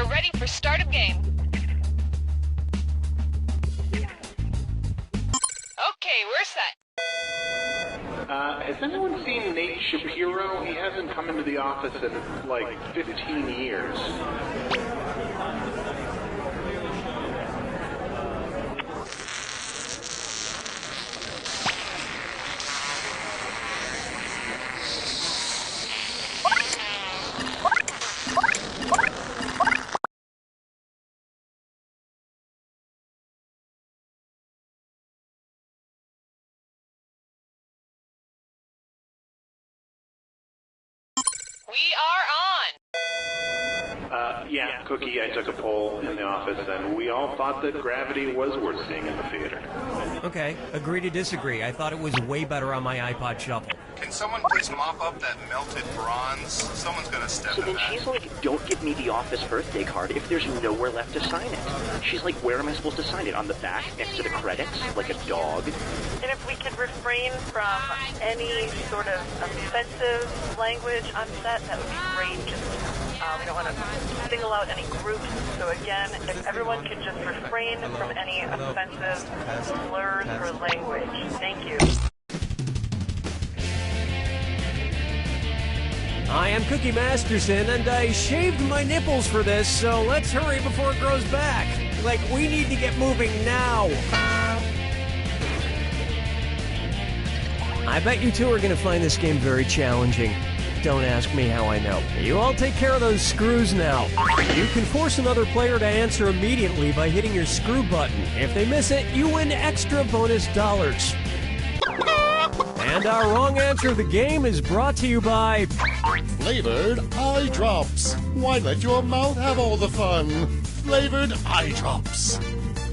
We're ready for start of game. Okay, we're set. Has anyone seen Nate Shapiro? He hasn't come into the office in, like, 15 years. We are on! Yeah, Cookie, I took a poll in the office, and we all thought that Gravity was worth seeing in the theater. Okay, agree to disagree. I thought it was way better on my iPod Shuffle. Can someone please mop up that melted bronze? Someone's gonna step So in then that. she's like, don't give me the office birthday card if there's nowhere left to sign it. She's like, where am I supposed to sign it? On the back, next to the credits? Like a dog? And if we could refrain from any sort of offensive language on set, that would be great. Just, we don't want to single out any groups. So again, if everyone could just refrain from any offensive slurs or language. Thank you. I am Cookie Masterson, and I shaved my nipples for this, so let's hurry before it grows back. Like, we need to get moving now. I bet you two are going to find this game very challenging. Don't ask me how I know. You all take care of those screws now. You can force another player to answer immediately by hitting your screw button. If they miss it, you win extra bonus dollars. And our wrong answer of the game is brought to you by... Flavored eye drops. Why let your mouth have all the fun? Flavored eye drops.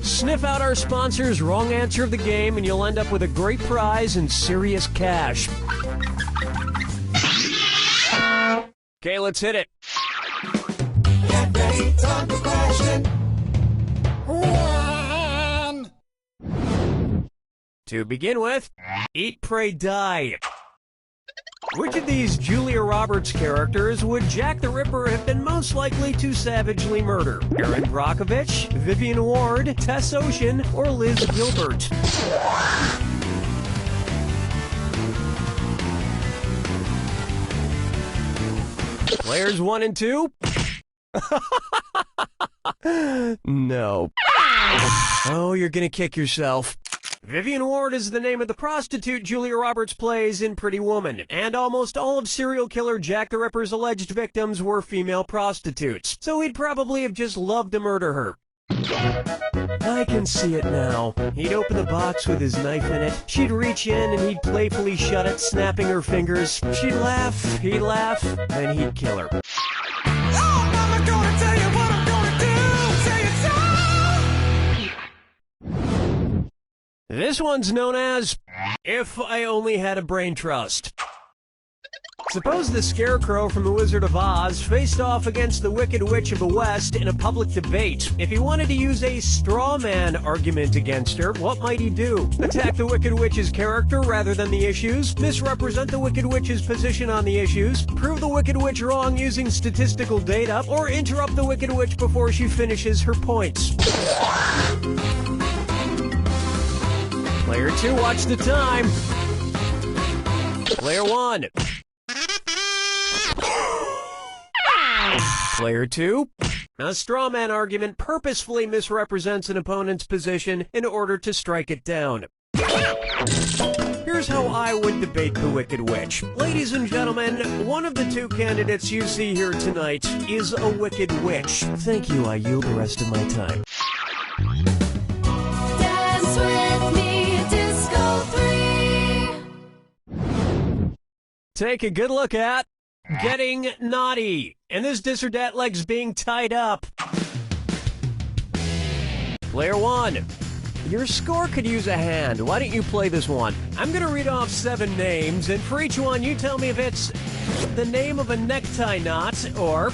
Sniff out our sponsor's wrong answer of the game and you'll end up with a great prize and serious cash. Okay, let's hit it. Get ready, time for question 1. To begin with, Eat, Pray, Die. Which of these Julia Roberts characters would Jack the Ripper have been most likely to savagely murder? Erin Brockovich, Vivian Ward, Tess Ocean, or Liz Gilbert? Players 1 and 2? No. Oh, you're gonna kick yourself. Vivian Ward is the name of the prostitute Julia Roberts plays in Pretty Woman, and almost all of serial killer Jack the Ripper's alleged victims were female prostitutes, so he'd probably have just loved to murder her. I can see it now. He'd open the box with his knife in it, she'd reach in and he'd playfully shut it, snapping her fingers. She'd laugh, he'd laugh, then he'd kill her. Oh, Mama, gonna tell you what I'm gonna do. Say it so. This one's known as If I Only Had a Brain Trust. Suppose the Scarecrow from The Wizard of Oz faced off against the Wicked Witch of the West in a public debate. If he wanted to use a straw man argument against her, what might he do? Attack the Wicked Witch's character rather than the issues? Misrepresent the Wicked Witch's position on the issues? Prove the Wicked Witch wrong using statistical data? Or interrupt the Wicked Witch before she finishes her points? Player 2, watch the time. Player 1. Player 2. A straw man argument purposefully misrepresents an opponent's position in order to strike it down. Here's how I would debate the Wicked Witch. Ladies and gentlemen, one of the two candidates you see here tonight is a Wicked Witch. Thank you, I yield the rest of my time. Dance with me, Disco 3. Take a good look at Getting Naughty, and this dis or dat leg's being tied up. Player 1. Your score could use a hand. Why don't you play this one? I'm gonna read off 7 names, and for each one you tell me if it's the name of a necktie knot or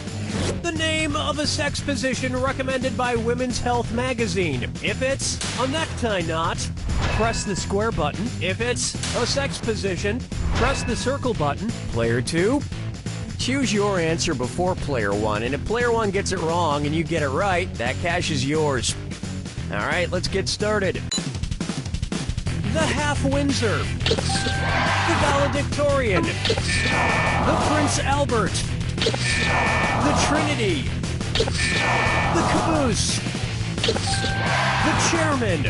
the name of a sex position recommended by Women's Health magazine. If it's a necktie knot, press the square button. If it's a sex position, press the circle button. Player 2. Choose your answer before player one, and if player one gets it wrong and you get it right, that cash is yours. All right, let's get started. The Half Windsor, the Valedictorian, the Prince Albert, the Trinity, the Caboose, the Chairman,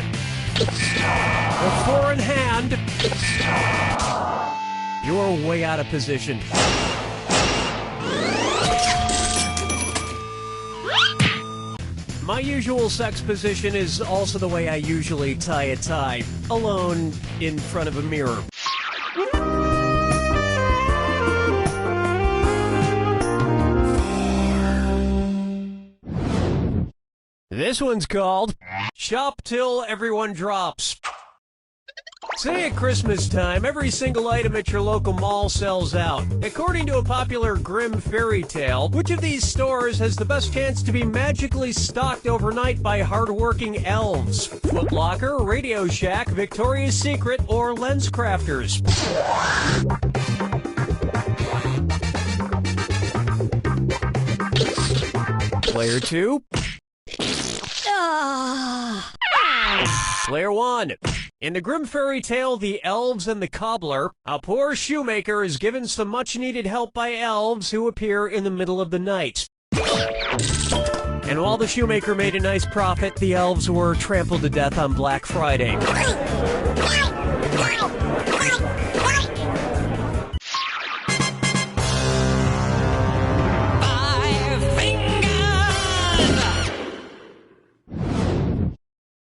the Four in Hand. You're way out of position. My usual sex position is also the way I usually tie a tie, alone in front of a mirror. This one's called Shop Till Everyone Drops. Say at Christmas time, every single item at your local mall sells out. According to a popular grim fairy tale, which of these stores has the best chance to be magically stocked overnight by hardworking elves? Foot Locker, Radio Shack, Victoria's Secret, or Lens Crafters? Player 2. Player 1. In the grim fairy tale, The Elves and the Cobbler, a poor shoemaker is given some much-needed help by elves who appear in the middle of the night. And while the shoemaker made a nice profit, the elves were trampled to death on Black Friday.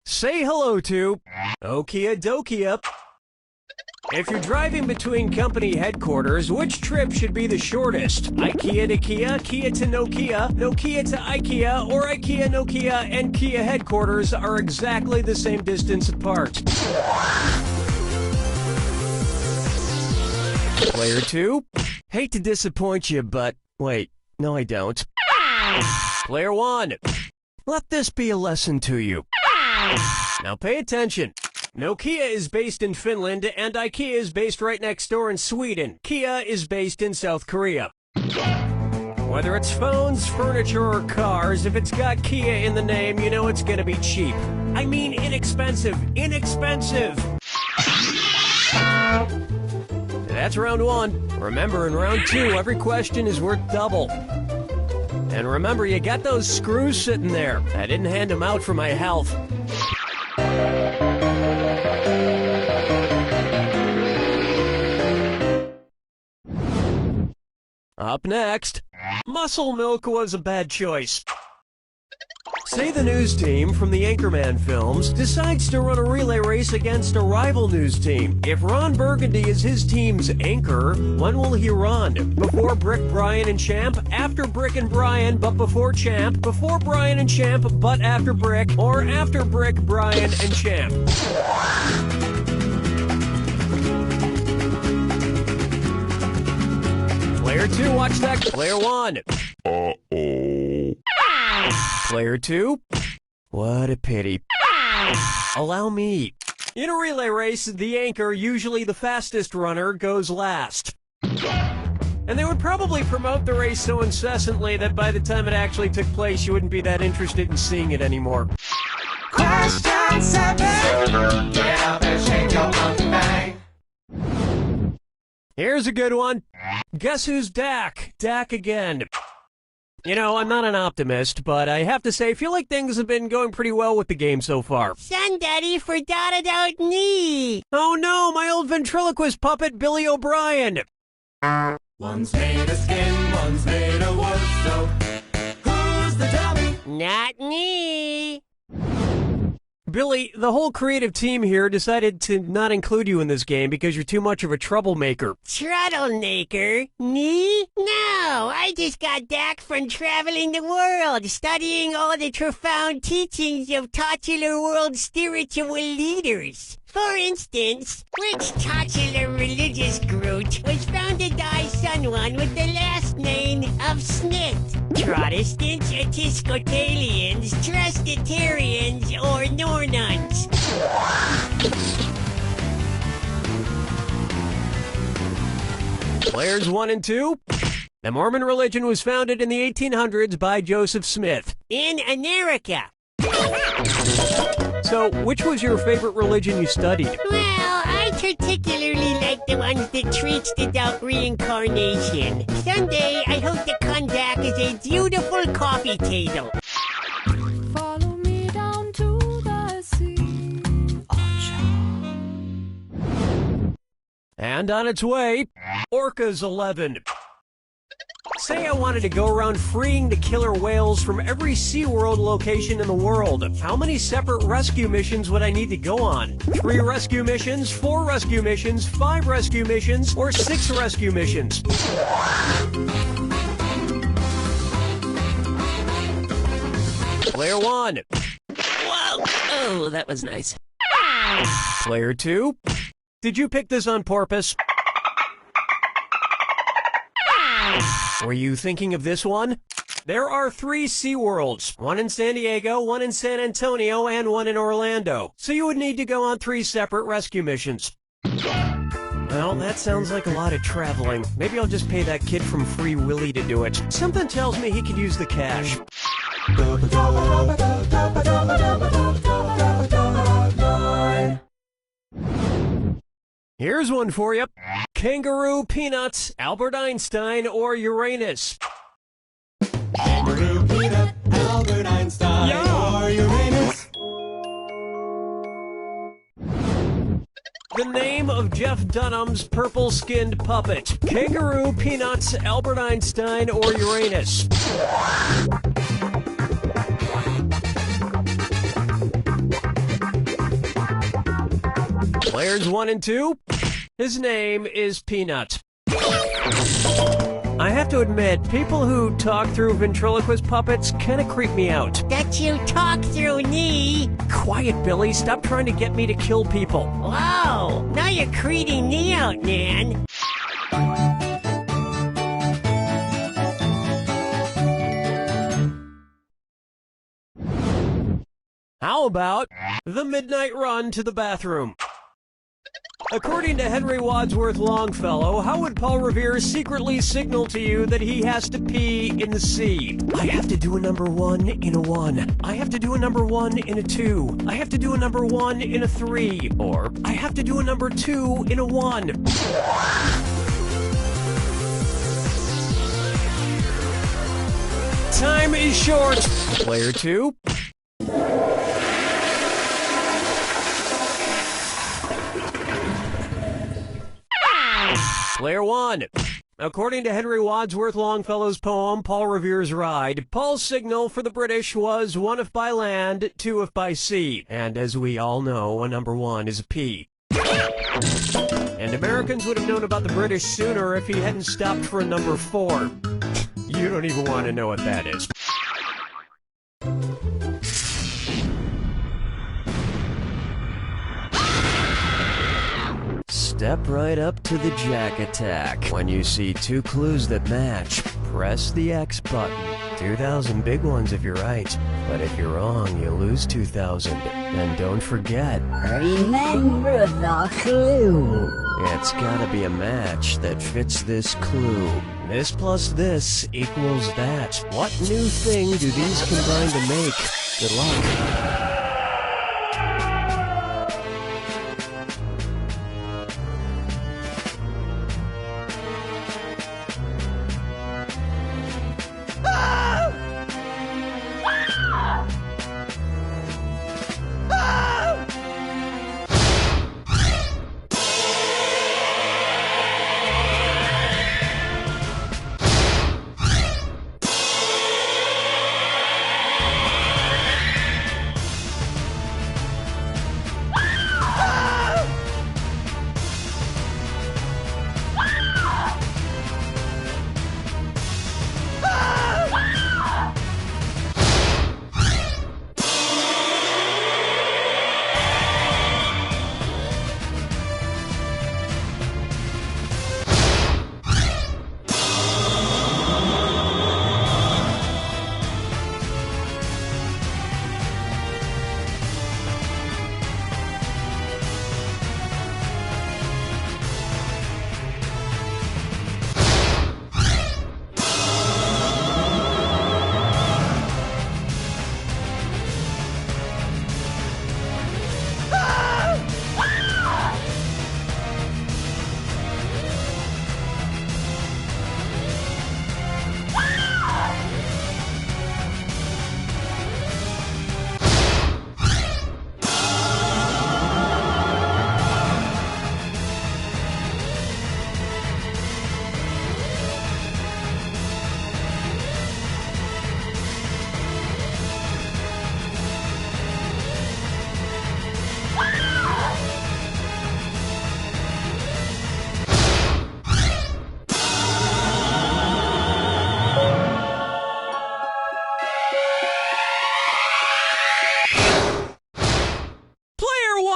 Say hello to Okia Dokia. If you're driving between company headquarters, which trip should be the shortest? IKEA to Kia, Kia to Nokia, Nokia to IKEA, or IKEA, Nokia, and Kia headquarters are exactly the same distance apart. Player 2. Hate to disappoint you, but wait, no I don't. Player 1. Let this be a lesson to you. Now pay attention. Nokia is based in Finland, and IKEA is based right next door in Sweden. Kia is based in South Korea. Whether it's phones, furniture, or cars, if it's got Kia in the name, you know it's gonna be cheap. I mean inexpensive. Inexpensive! That's round 1. Remember, in round 2, every question is worth double. And remember, you got those screws sitting there. I didn't hand them out for my health. Up next, muscle milk was a bad choice. Say the news team from the Anchorman films decides to run a relay race against a rival news team. If Ron Burgundy is his team's anchor, when will he run? Before Brick, Brian, and Champ? After Brick and Brian, but before Champ? Before Brian and Champ, but after Brick? Or after Brick, Brian, and Champ? Player 2, watch that. Player 1. Uh-oh. Player 2. What a pity. Allow me. In a relay race, the anchor, usually the fastest runner, goes last. And they would probably promote the race so incessantly that by the time it actually took place, you wouldn't be that interested in seeing it anymore. Question 7. Get up and shake your monkey bang. Here's a good one. Guess who's Dak? Dak again. You know, I'm not an optimist, but I have to say, I feel like things have been going pretty well with the game so far. Son, Daddy forgot about me. Oh no, my old ventriloquist puppet, Billy O'Brien. One's made of skin, one's made of wood, so who's the dummy? Not me. Billy, the whole creative team here decided to not include you in this game because you're too much of a troublemaker. Troublemaker? Me? No, I just got back from traveling the world, studying all the profound teachings of titular world spiritual leaders. For instance, which titular religious group was founded by someone with the last name of Smith? Protestants, Episcopalians, Trustitarians, or Nornuns? Players 1 and 2, The Mormon religion was founded in the 1800s by Joseph Smith. In America. So, which was your favorite religion you studied? Well, I particularly like the ones that treats about reincarnation. Someday, I hope to come back as a beautiful coffee table. Follow me down to the sea. And on its way, Orcas 11. Say I wanted to go around freeing the killer whales from every SeaWorld location in the world. How many separate rescue missions would I need to go on? 3 rescue missions, 4 rescue missions, 5 rescue missions, or 6 rescue missions? Player 1. Whoa! Oh, that was nice. Player 2. Did you pick this on purpose? Were you thinking of this one? There are 3 SeaWorlds, one in San Diego, one in San Antonio, and one in Orlando. So you would need to go on 3 separate rescue missions. Well, that sounds like a lot of traveling. Maybe I'll just pay that kid from Free Willy to do it. Something tells me he could use the cash. Here's one for you. Kangaroo, Peanuts, Albert Einstein, or Uranus? Kangaroo, Peanut, Albert Einstein, or Uranus. The name of Jeff Dunham's purple-skinned puppet. Kangaroo, Peanuts, Albert Einstein, or Uranus? Players 1 and 2. His name is Peanut. I have to admit, people who talk through ventriloquist puppets kind of creep me out. That you talk through me. Quiet, Billy. Stop trying to get me to kill people. Whoa! Now you're creeping me out, man. How about the midnight run to the bathroom? According to Henry Wadsworth Longfellow, how would Paul Revere secretly signal to you that he has to pee in the sea? I have to do a number 1 in a 1. I have to do a number 1 in a 2. I have to do a number 1 in a 3. Or, I have to do a number 2 in a 1. Time is short. Player 2. Player 1. According to Henry Wadsworth Longfellow's poem, Paul Revere's Ride, Paul's signal for the British was 1 if by land, 2 if by sea. And as we all know, a number 1 is a P. And Americans would have known about the British sooner if he hadn't stopped for a number 4. You don't even want to know what that is. Step right up to the Jack Attack. When you see 2 clues that match, press the X button. 2,000 big ones if you're right, but if you're wrong, you lose 2,000. And don't forget, remember the clue. It's gotta be a match that fits this clue. This plus this equals that. What new thing do these combine to make? Good luck.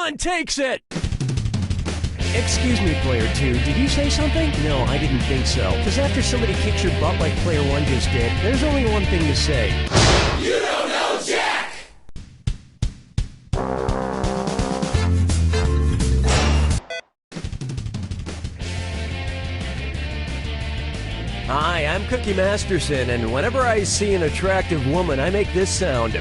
one takes it! Excuse me, Player 2, did you say something? No, I didn't think so. Because after somebody kicks your butt like Player 1 just did, there's only one thing to say. You don't know Jack! Hi, I'm Cookie Masterson, and whenever I see an attractive woman, I make this sound.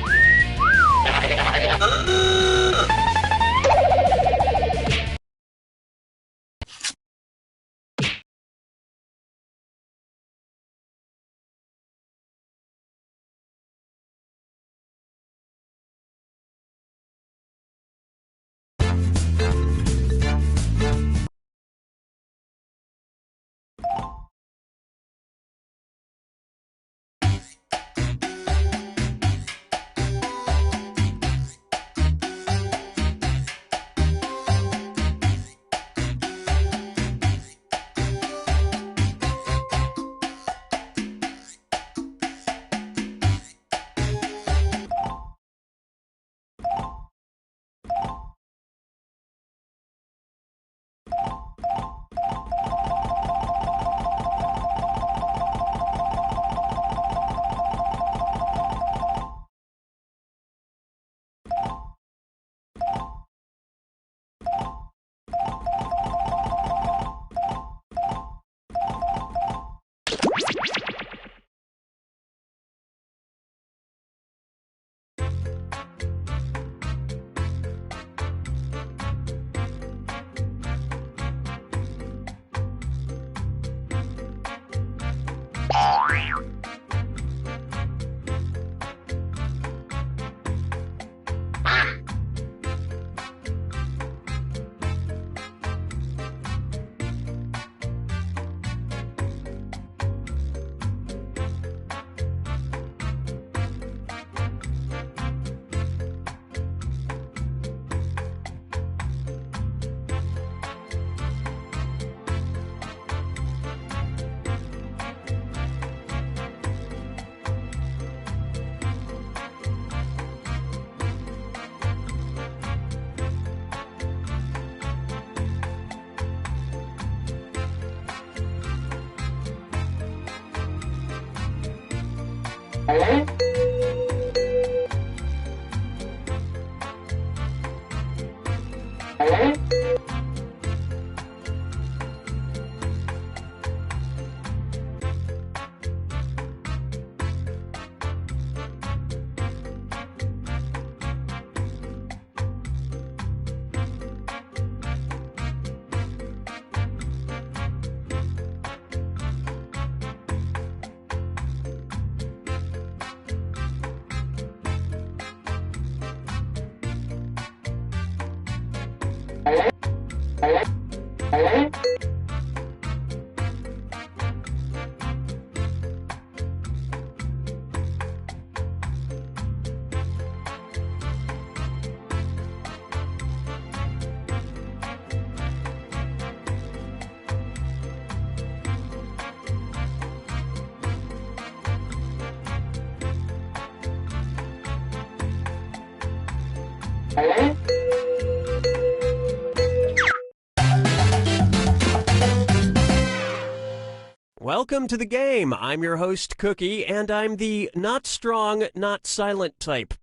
Welcome to the game. I'm your host, Cookie, and I'm the not strong, not silent type.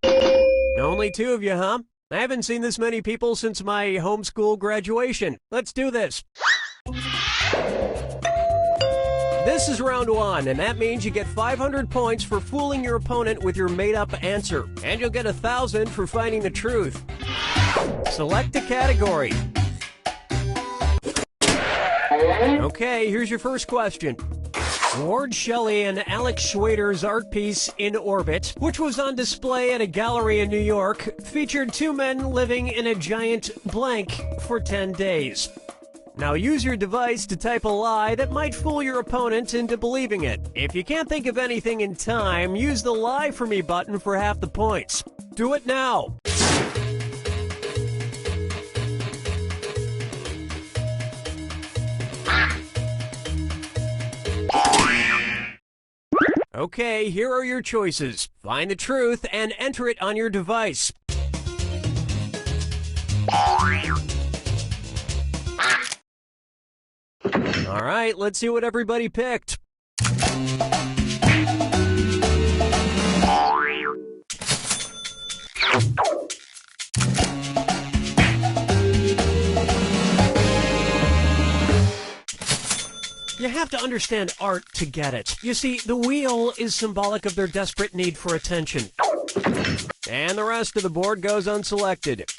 Only two of you, huh? I haven't seen this many people since my homeschool graduation. Let's do this. This is round one, and that means you get 500 points for fooling your opponent with your made-up answer. And you'll get 1,000 for finding the truth. Select a category. Okay, here's your first question. Ward Shelley and Alex Schwader's art piece In Orbit, which was on display at a gallery in New York, featured two men living in a giant blank for 10 days. Now use your device to type a lie that might fool your opponent into believing it. If you can't think of anything in time, use the Lie For Me button for half the points. Do it now! Okay, here are your choices. Find the truth and enter it on your device. All right, let's see what everybody picked. You have to understand art to get it. You see, the wheel is symbolic of their desperate need for attention. And the rest of the board goes unselected.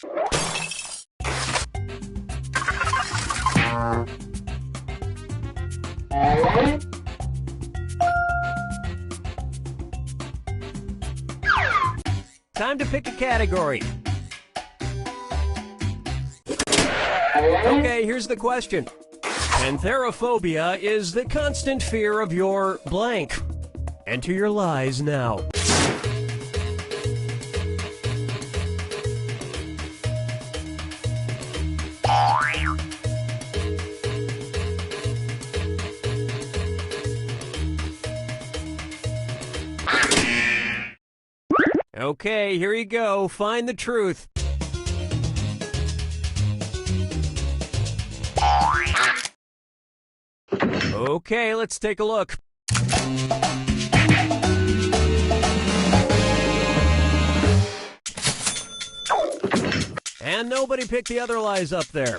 Time to pick a category. Okay, here's the question. Pantherophobia is the constant fear of your blank. Enter your lies now. Okay, here you go. Find the truth. Okay, let's take a look. And nobody picked the other lies up there.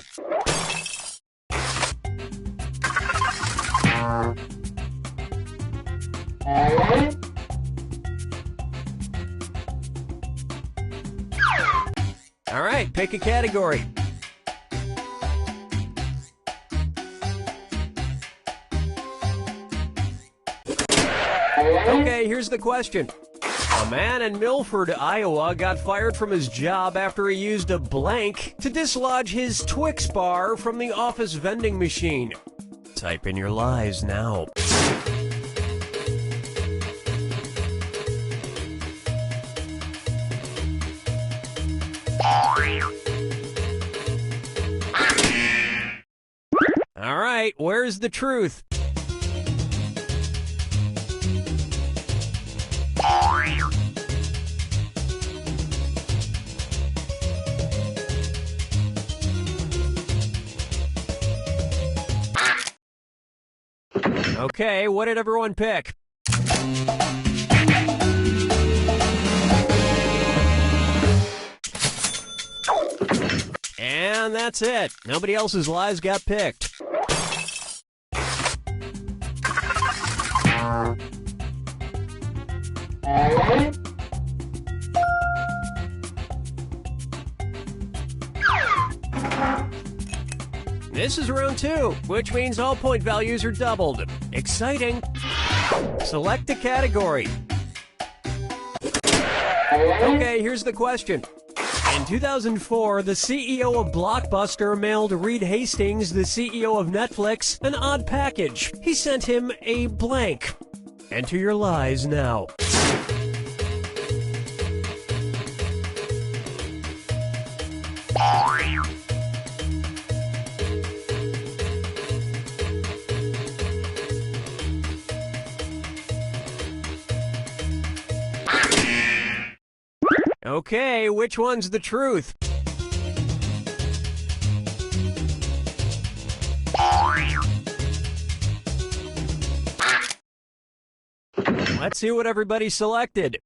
All right, pick a category. Okay, here's the question. A man in Milford, Iowa got fired from his job after he used a blank to dislodge his Twix bar from the office vending machine. Type in your lies now. All right, where's the truth? Okay, what did everyone pick? And that's it. Nobody else's lies got picked. This is round 2, which means all point values are doubled. Exciting. Select a category. Okay, here's the question. In 2004, the CEO of Blockbuster mailed Reed Hastings, the CEO of Netflix, an odd package. He sent him a blank. Enter your lies now. Okay, which one's the truth? Let's see what everybody selected.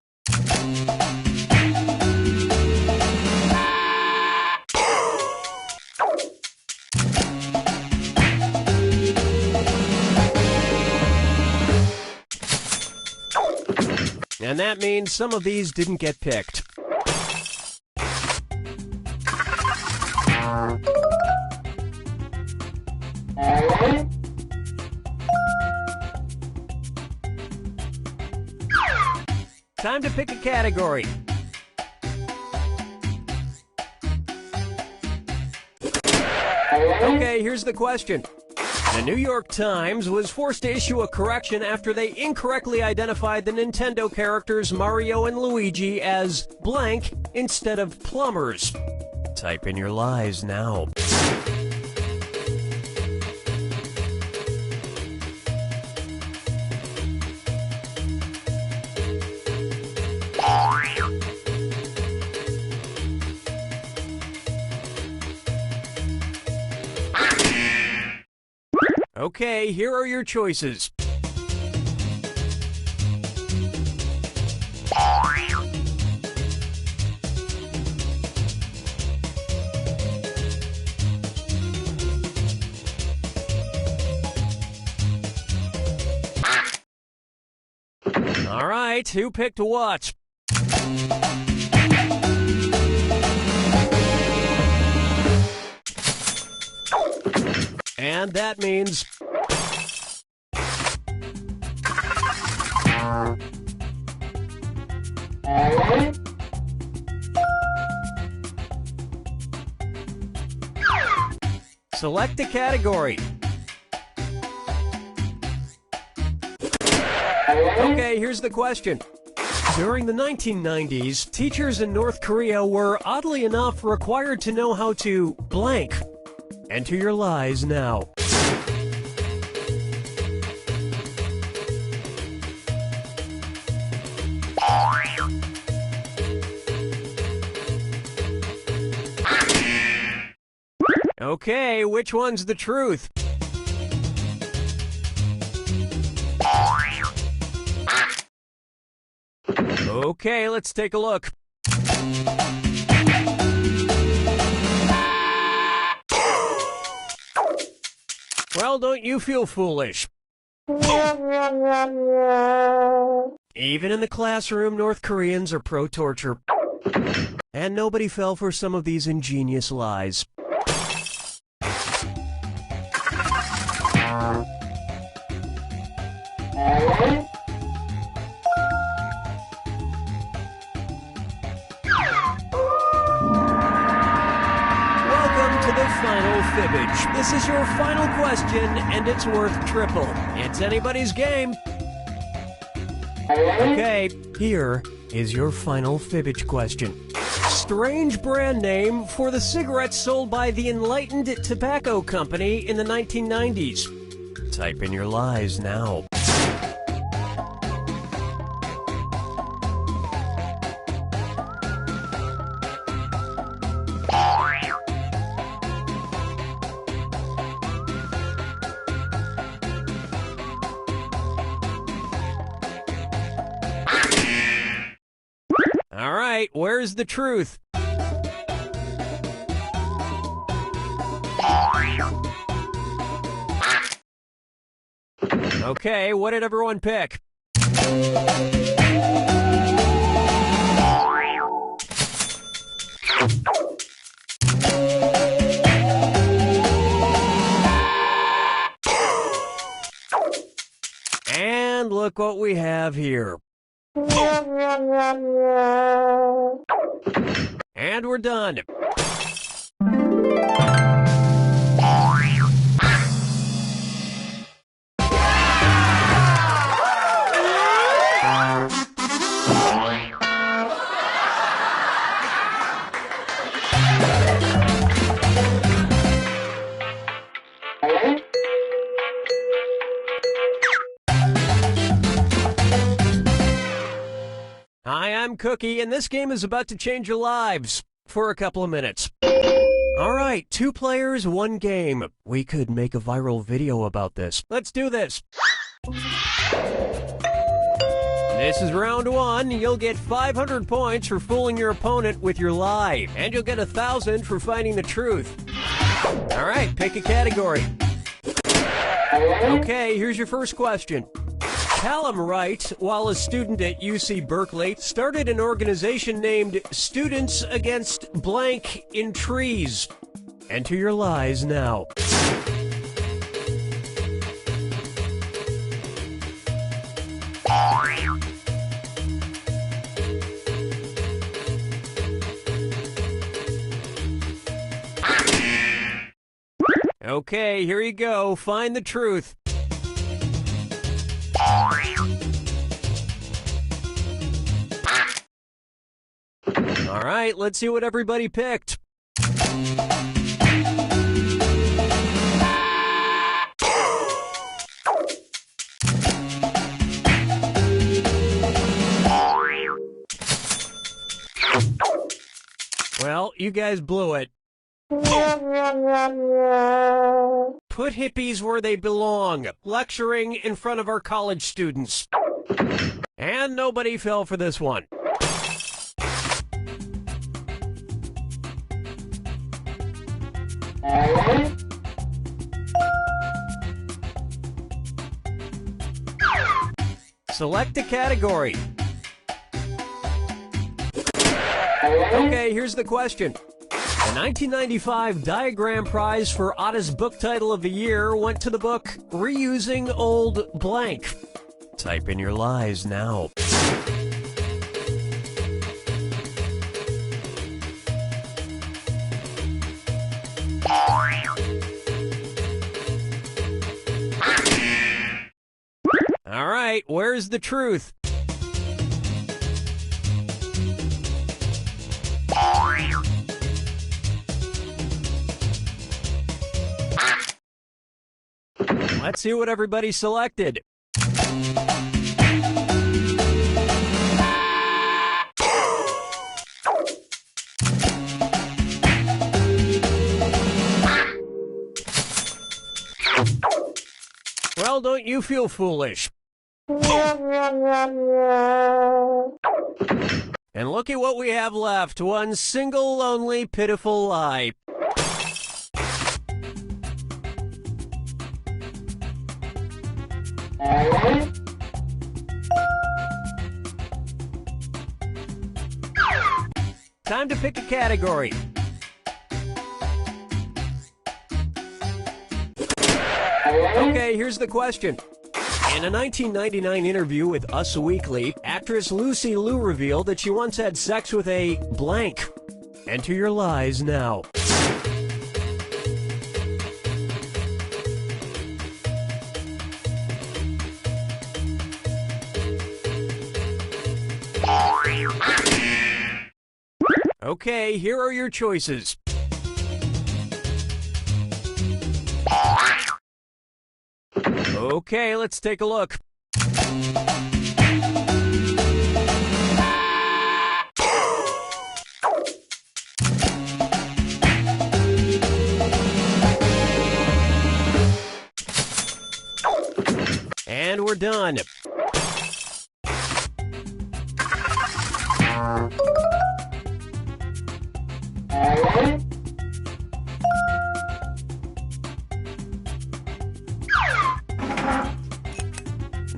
And that means some of these didn't get picked. Time to pick a category. Okay, here's the question. The New York Times was forced to issue a correction after they incorrectly identified the Nintendo characters Mario and Luigi as blank instead of plumbers. Type in your lies now. Okay, here are your choices. All right, who picked what? And that means... select a category. Okay, here's the question. During the 1990s, teachers in North Korea were, oddly enough, required to know how to blank. Enter your lies now. Okay, which one's the truth? Okay, let's take a look. Well, don't you feel foolish? Even in the classroom, North Koreans are pro-torture. And nobody fell for some of these ingenious lies. Final fibbage. This is your final question, and it's worth triple. It's anybody's game. Okay, here is your final fibbage question. Strange brand name for the cigarettes sold by the Enlightened Tobacco Company in the 1990s. Type in your lies now. All right, where's the truth? Okay, what did everyone pick? And look what we have here. And we're done. Hi, I'm Cookie, and this game is about to change your lives for a couple of minutes. All right, 2 players, 1 game. We could make a viral video about this. Let's do this. This is round 1. You'll get 500 points for fooling your opponent with your lie, and you'll get 1,000 for finding the truth. All right, pick a category. Okay, here's your first question. Callum Wright, while a student at UC Berkeley, started an organization named Students Against Blank in Trees. Enter your lies now. Okay, here you go. Find the truth. All right, let's see what everybody picked. Well, you guys blew it. Put hippies where they belong, lecturing in front of our college students. And nobody fell for this one. Select a category. Okay, here's the question. The 1995 Diagram Prize for Oddest Book Title of the Year went to the book Reusing Old Blank. Type in your lies now. All right, where's the truth? Let's see what everybody selected. Well, don't you feel foolish? And look at what we have left. One single, lonely, pitiful lie. Time to pick a category. Okay, here's the question. In a 1999 interview with Us Weekly, actress Lucy Liu revealed that she once had sex with a blank. Enter your lies now. Okay, here are your choices. Okay, let's take a look. And we're done.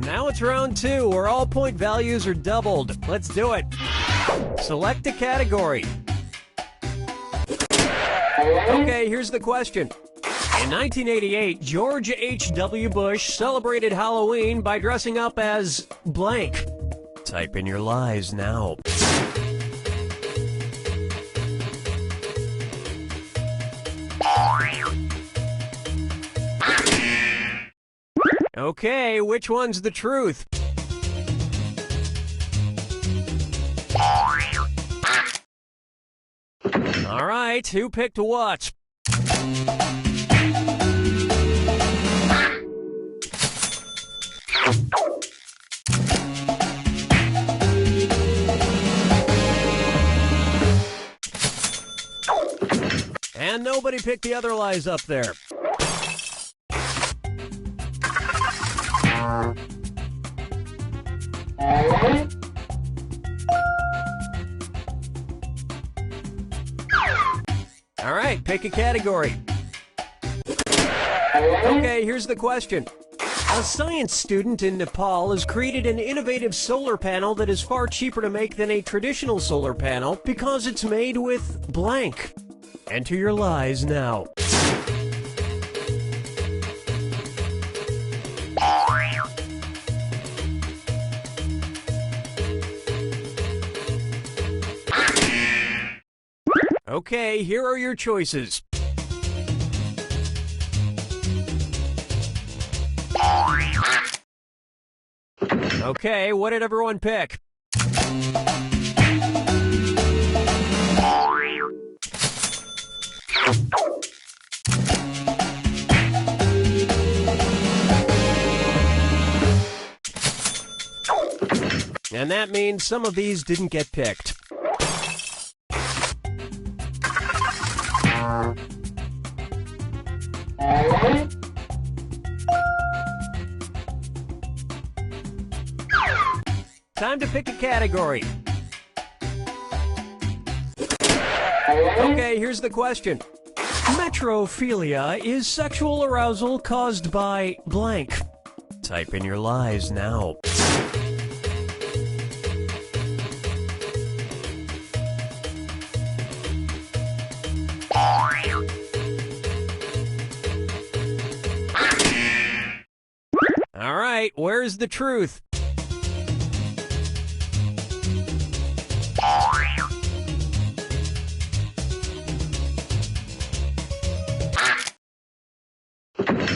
Now it's round two, where all point values are doubled. Let's do it. Select a category. Okay, here's the question. In 1988, George H.W. Bush celebrated Halloween by dressing up as blank. Type in your lies now. Okay, which one's the truth? All right, who picked what? And nobody picked the other lies up there. All right, pick a category. Okay, here's the question. A science student in Nepal has created an innovative solar panel that is far cheaper to make than a traditional solar panel because it's made with blank. Enter your lies now. Okay, here are your choices. Okay, what did everyone pick? And that means some of these didn't get picked. Time to pick a category. Okay, here's the question. Metrophilia is sexual arousal caused by blank. Type in your lies now. All right, where's the truth?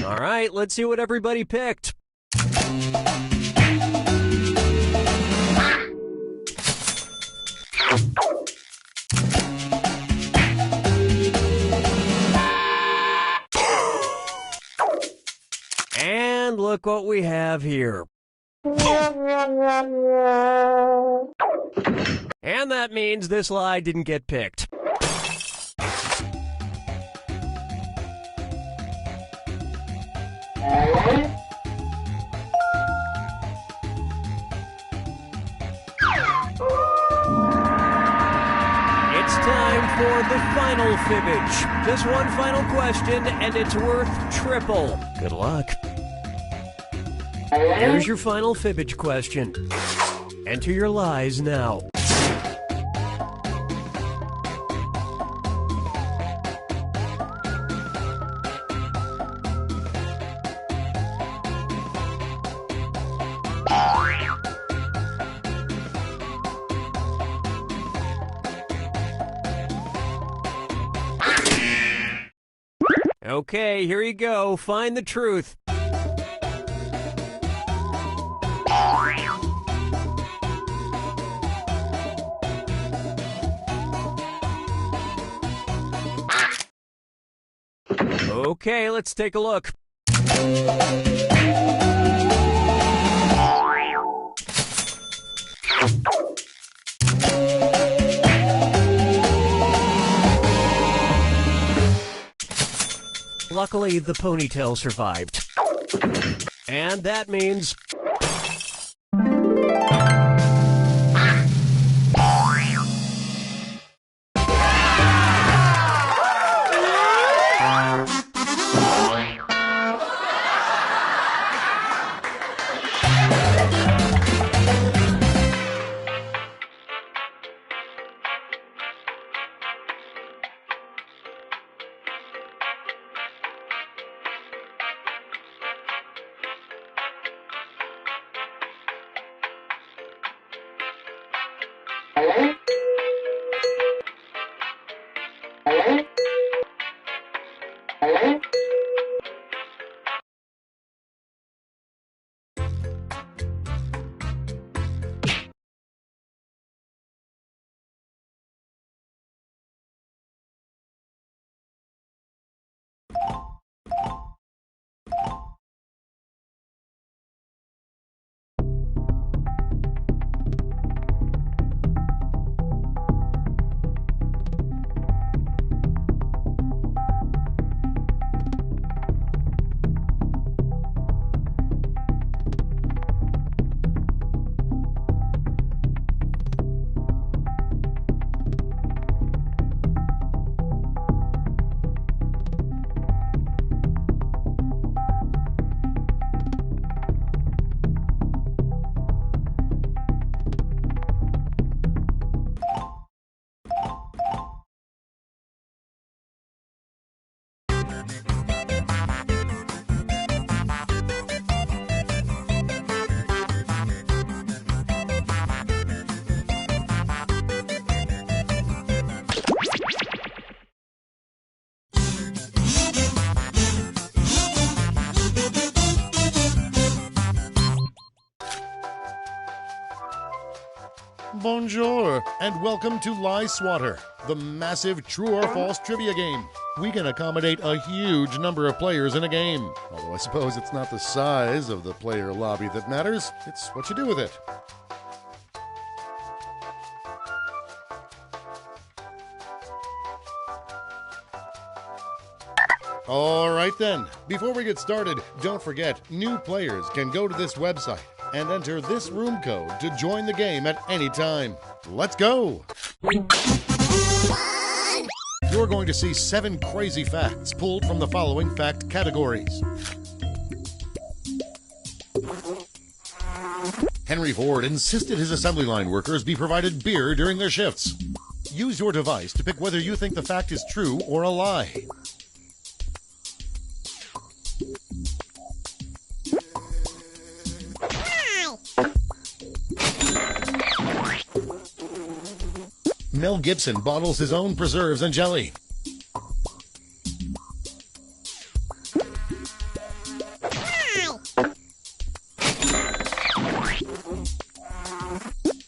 All right, let's see what everybody picked. And look what we have here. And that means this lie didn't get picked. It's time for the final fibbage. Just one final question, and it's worth triple. Good luck. Here's your final fibbage question. Enter your lies now. Okay, here you go. Find the truth. Okay, let's take a look. Luckily, the ponytail survived. And that means... Bonjour, and welcome to Lie Swatter, the massive true or false trivia game. We can accommodate a huge number of players in a game. Although I suppose it's not the size of the player lobby that matters, it's what you do with it. All right then, before we get started, don't forget, new players can go to this website and enter this room code to join the game at any time. Let's go! You're going to see 7 crazy facts pulled from the following fact categories. Henry Ford insisted his assembly line workers be provided beer during their shifts. Use your device to pick whether you think the fact is true or a lie. Mel Gibson bottles his own preserves and jelly.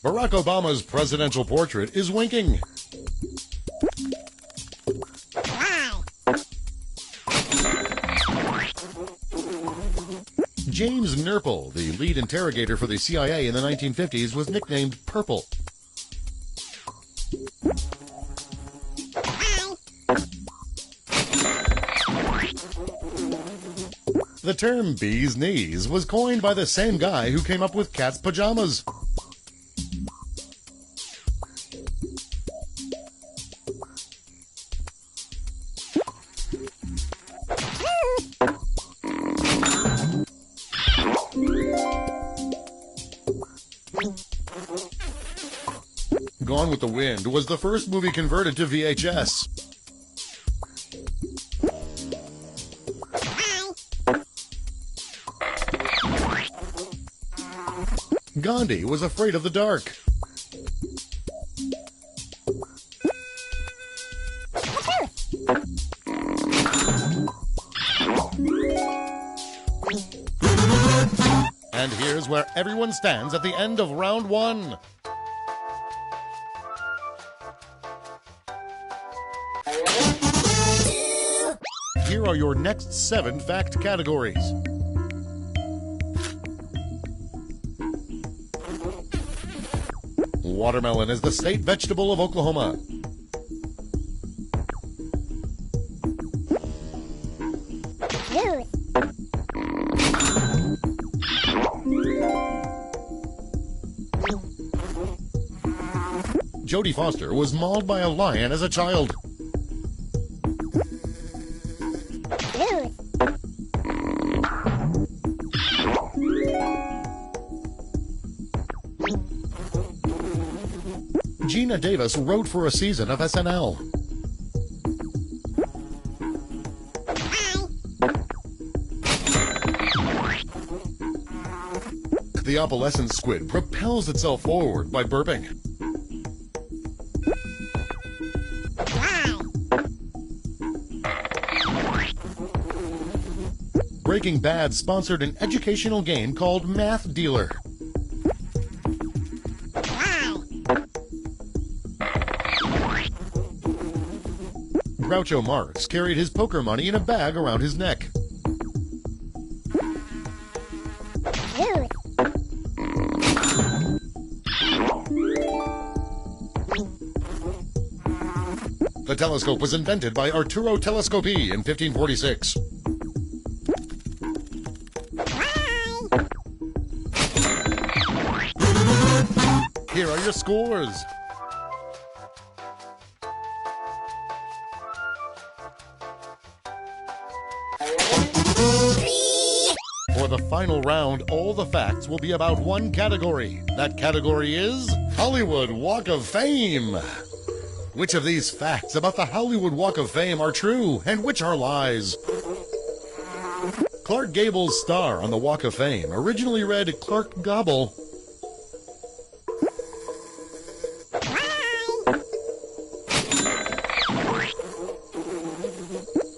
Barack Obama's presidential portrait is winking. James Nurple, the lead interrogator for the CIA in the 1950s, was nicknamed Purple. The term bee's knees was coined by the same guy who came up with cat's pajamas. Gone with the Wind was the first movie converted to VHS. Gandhi was afraid of the dark. And here's where everyone stands at the end of round 1. Here are your next 7 fact categories. Watermelon is the state vegetable of Oklahoma. Jodie Foster was mauled by a lion as a child. Gina Davis wrote for a season of SNL. The opalescent squid propels itself forward by burping. Breaking Bad sponsored an educational game called Math Dealer. Groucho Marx carried his poker money in a bag around his neck. The telescope was invented by Arturo Telescopi in 1546. Here are your scores. For the final round, all the facts will be about one category. That category is Hollywood Walk of Fame. Which of these facts about the Hollywood Walk of Fame are true, and which are lies? Clark Gable's star on the Walk of Fame originally read Clark Gobble.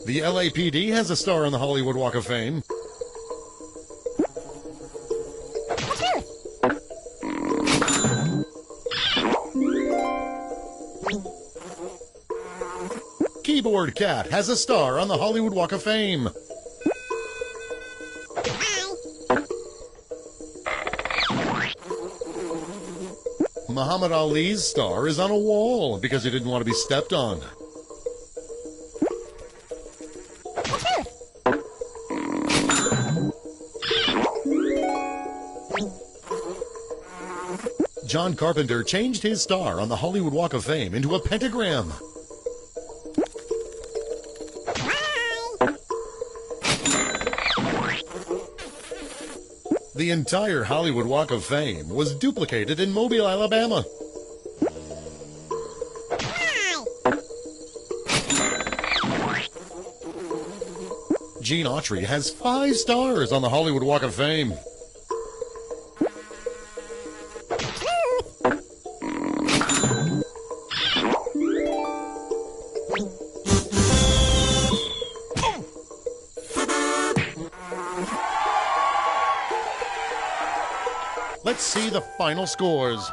The LAPD has a star on the Hollywood Walk of Fame. Keyboard Cat has a star on the Hollywood Walk of Fame. Muhammad Ali's star is on a wall because he didn't want to be stepped on. John Carpenter changed his star on the Hollywood Walk of Fame into a pentagram. The entire Hollywood Walk of Fame was duplicated in Mobile, Alabama. Gene Autry has 5 stars on the Hollywood Walk of Fame. Let's see the final scores.